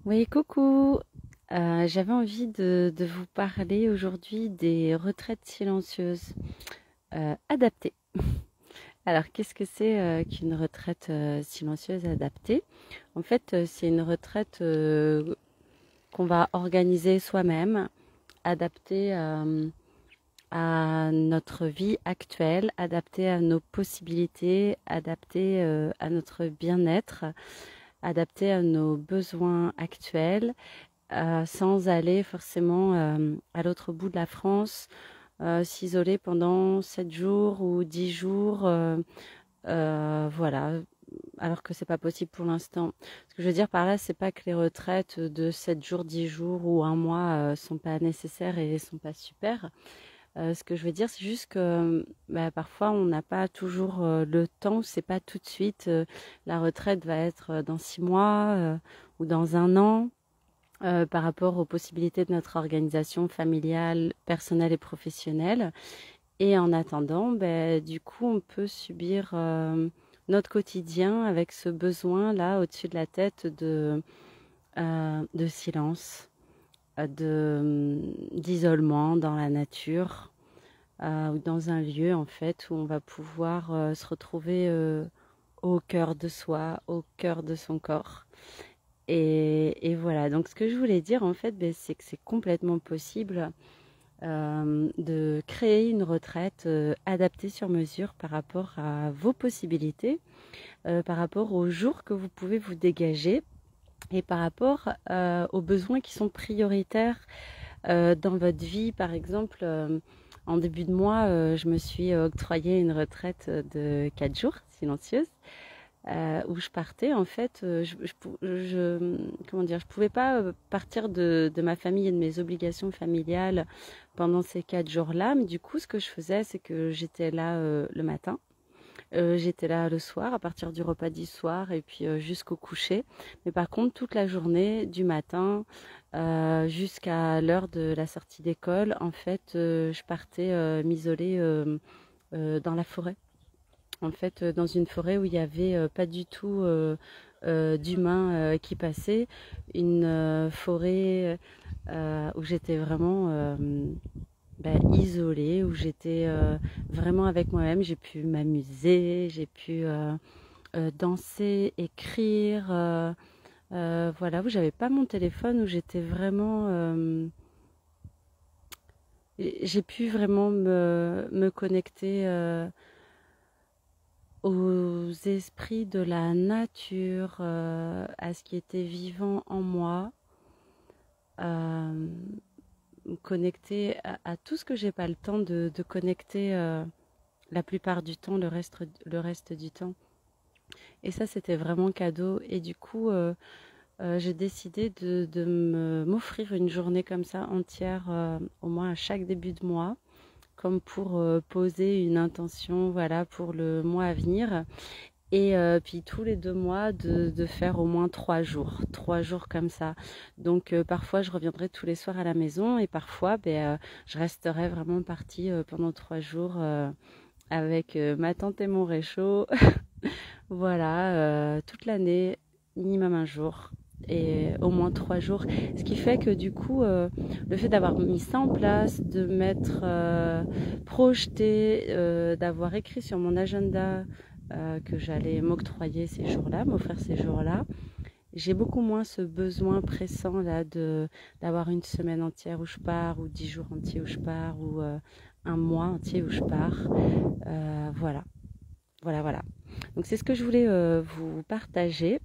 Oui, coucou. J'avais envie de vous parler aujourd'hui des retraites silencieuses adaptées. Alors, qu'est-ce que c'est qu'une retraite silencieuse adaptée? En fait, c'est une retraite qu'on va organiser soi-même, adaptée à notre vie actuelle, adaptée à nos possibilités, adaptée à notre bien-être, adaptée à nos besoins actuels sans aller forcément à l'autre bout de la France, s'isoler pendant 7 jours ou 10 jours, voilà, alors que c'est pas possible pour l'instant. Ce que je veux dire par là, c'est pas que les retraites de 7 jours, 10 jours ou un mois sont pas nécessaires et sont pas super. Ce que je veux dire, c'est juste que bah, parfois on n'a pas toujours le temps, c'est pas tout de suite. La retraite va être dans 6 mois ou dans un an par rapport aux possibilités de notre organisation familiale, personnelle et professionnelle. Et en attendant, ben, du coup, on peut subir notre quotidien avec ce besoin-là au-dessus de la tête de silence, d'isolement dans la nature ou dans un lieu en fait où on va pouvoir se retrouver au cœur de soi, au cœur de son corps. Et voilà, donc ce que je voulais dire en fait, ben, c'est que c'est complètement possible de créer une retraite adaptée sur mesure par rapport à vos possibilités, par rapport aux jours que vous pouvez vous dégager et par rapport aux besoins qui sont prioritaires dans votre vie. Par exemple, en début de mois, je me suis octroyé une retraite de 4 jours silencieuse où je partais en fait, comment dire, je pouvais pas partir de ma famille et de mes obligations familiales pendant ces 4 jours-là, mais du coup, ce que je faisais, c'est que j'étais là le matin, j'étais là le soir, à partir du repas du soir et puis jusqu'au coucher. Mais par contre, toute la journée, du matin jusqu'à l'heure de la sortie d'école, en fait, je partais m'isoler dans la forêt en fait, dans une forêt où il y avait pas du tout d'humains qui passaient, une forêt où j'étais vraiment isolée, où j'étais vraiment avec moi-même. J'ai pu m'amuser, j'ai pu danser, écrire, voilà, où j'avais pas mon téléphone, où j'étais vraiment, j'ai pu vraiment me connecter aux esprits de la nature, à ce qui était vivant en moi, euh, connecter à tout ce que j'ai pas le temps de connecter la plupart du temps, le reste du temps. Et ça, c'était vraiment cadeau. Et du coup, j'ai décidé m'offrir une journée comme ça entière, au moins à chaque début de mois, comme pour poser une intention, voilà, pour le mois à venir. Et puis tous les 2 mois, de faire au moins 3 jours, 3 jours comme ça. Donc parfois, je reviendrai tous les soirs à la maison et parfois, je resterai vraiment partie pendant 3 jours avec ma tante et mon réchaud. Voilà, toute l'année, minimum un jour. Et au moins 3 jours. Ce qui fait que du coup, le fait d'avoir mis ça en place, de m'être projeté, d'avoir écrit sur mon agenda que j'allais m'octroyer ces jours-là, m'offrir ces jours-là, j'ai beaucoup moins ce besoin pressant là d'avoir une semaine entière où je pars, ou 10 jours entiers où je pars, ou un mois entier où je pars. Voilà, voilà, voilà. Donc c'est ce que je voulais vous partager.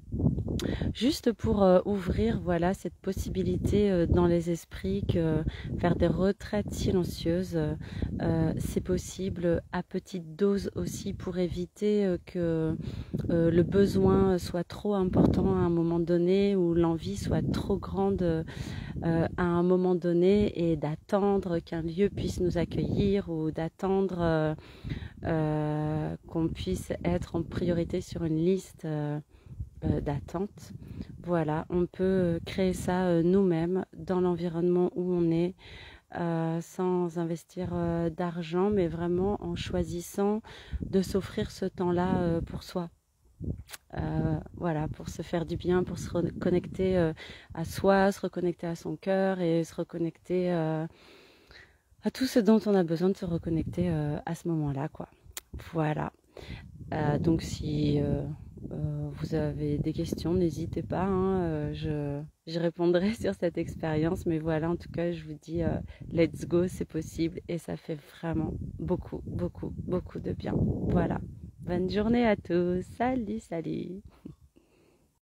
Juste pour ouvrir voilà, cette possibilité dans les esprits que faire des retraites silencieuses, c'est possible à petite dose aussi pour éviter que le besoin soit trop important à un moment donné ou l'envie soit trop grande à un moment donné et d'attendre qu'un lieu puisse nous accueillir ou d'attendre qu'on puisse être en priorité sur une liste d'attente. Voilà, on peut créer ça nous-mêmes dans l'environnement où on est, sans investir d'argent, mais vraiment en choisissant de s'offrir ce temps-là pour soi. Voilà, pour se faire du bien, pour se reconnecter à soi, se reconnecter à son cœur et se reconnecter à tout ce dont on a besoin de se reconnecter à ce moment-là, quoi. Voilà. Donc si vous avez des questions, n'hésitez pas, hein, je répondrai sur cette expérience. Mais voilà, en tout cas, je vous dis, let's go, c'est possible et ça fait vraiment beaucoup, beaucoup, beaucoup de bien. Voilà. Bonne journée à tous. Salut, salut.